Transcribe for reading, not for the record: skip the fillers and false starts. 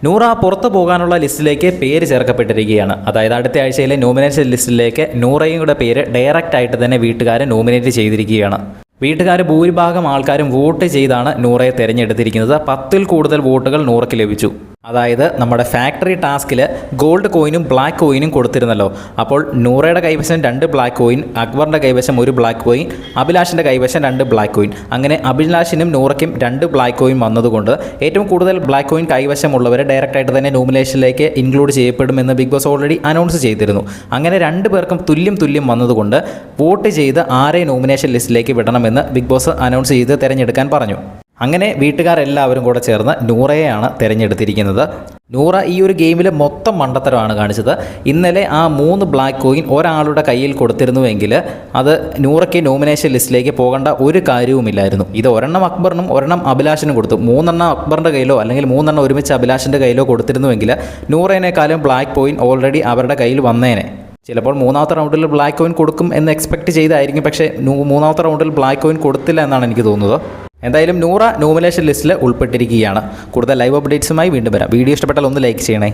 നൂറ പുറത്തു പോകാനുള്ള ലിസ്റ്റിലേക്ക് പേര് ചേർക്കപ്പെട്ടിരിക്കുകയാണ്. അതായത് അടുത്ത ആഴ്ചയിലെ നോമിനേഷൻ ലിസ്റ്റിലേക്ക് നൂറയുടെ പേര് ഡയറക്റ്റ് ആയിട്ട് തന്നെ വീട്ടുകാരെ നോമിനേറ്റ് ചെയ്തിരിക്കുകയാണ്. വീട്ടുകാർ ഭൂരിഭാഗം ആൾക്കാരും വോട്ട് ചെയ്താണ് നൂറയെ തിരഞ്ഞെടുത്തിരിക്കുന്നത്. 10-ൽ കൂടുതൽ വോട്ടുകൾ നൂറയ്ക്ക് ലഭിച്ചു. അതായത് നമ്മുടെ ഫാക്ടറി ടാസ്കിൽ ഗോൾഡ് കോയിനും ബ്ലാക്ക് കോയിനും കൊടുത്തിരുന്നല്ലോ. അപ്പോൾ നൂറയുടെ കൈവശം 2 ബ്ലാക്ക് കോയിൻ, അക്ബറിൻ്റെ കൈവശം 1 ബ്ലാക്ക് കോയിൻ, അഭിലാഷിൻ്റെ കൈവശം 2 ബ്ലാക്ക് കോയിൻ. അങ്ങനെ അഭിലാഷിനും നൂറയ്ക്കും 2 ബ്ലാക്ക് കോയിൻ വന്നതുകൊണ്ട് ഏറ്റവും കൂടുതൽ ബ്ലാക്ക് കോയിൻ കൈവശമുള്ളവർ ഡയറക്റ്റായിട്ട് തന്നെ നോമിനേഷനിലേക്ക് ഇൻക്ലൂഡ് ചെയ്യപ്പെടുമെന്ന് ബിഗ് ബോസ് ഓൾറെഡി അനൗൺസ് ചെയ്തിരുന്നു. അങ്ങനെ 2 പേർക്കും തുല്യം വന്നതുകൊണ്ട് വോട്ട് ചെയ്ത് ആരെ നോമിനേഷൻ ലിസ്റ്റിലേക്ക് വിടണമെന്ന് ബിഗ് ബോസ് അനൗൺസ് ചെയ്ത് തിരഞ്ഞെടുക്കാൻ പറഞ്ഞു. അങ്ങനെ വീട്ടുകാരെല്ലാവരും കൂടെ ചേർന്ന് നൂറയെയാണ് തിരഞ്ഞെടുത്തിരിക്കുന്നത്. നൂറ ഈ ഒരു ഗെയിമിൽ മൊത്തം മണ്ടത്തരമാണ് കാണിച്ചത്. ഇന്നലെ ആ 3 ബ്ലാക്ക് കോയിൻ ഒരാളുടെ കയ്യിൽ കൊടുത്തിരുന്നുവെങ്കിൽ അത് നൂറയ്ക്ക് നോമിനേഷൻ ലിസ്റ്റിലേക്ക് പോകേണ്ട ഒരു കാര്യവുമില്ലായിരുന്നു. ഇത് ഒരെണ്ണം അക്ബറിനും ഒരെണ്ണം അഭിലാഷിനും കൊടുത്തു. 3 എണ്ണം അക്ബറിൻ്റെ കയ്യിലോ അല്ലെങ്കിൽ 3 എണ്ണം ഒരുമിച്ച് അഭിലാഷിൻ്റെ കയ്യിലോ കൊടുത്തിരുന്നുവെങ്കിൽ നൂറേനേക്കാളും ബ്ലാക്ക് കോയിൻ ഓൾറെഡി അവരുടെ കയ്യിൽ വന്നേനെ. ചിലപ്പോൾ 3ാമത്തെ റൗണ്ടിൽ ബ്ലാക്ക് കോയിൻ കൊടുക്കും എന്ന് എക്സ്പെക്റ്റ് ചെയ്തായിരിക്കും. പക്ഷേ 3ാമത്തെ റൗണ്ടിൽ ബ്ലാക്ക് കോയിൻ കൊടുത്തില്ല എന്നാണ് എനിക്ക് തോന്നുന്നത്. എന്തായാലും നൂറ നോമിനേഷൻ ലിസ്റ്റിൽ ഉൾപ്പെട്ടിരിക്കുകയാണ്. കൂടുതൽ ലൈവ് അപ്ഡേറ്റ്സുമായി വീണ്ടും വരാം. വീഡിയോ ഇഷ്ടപ്പെട്ടാൽ ഒന്ന് ലൈക്ക് ചെയ്യണേ.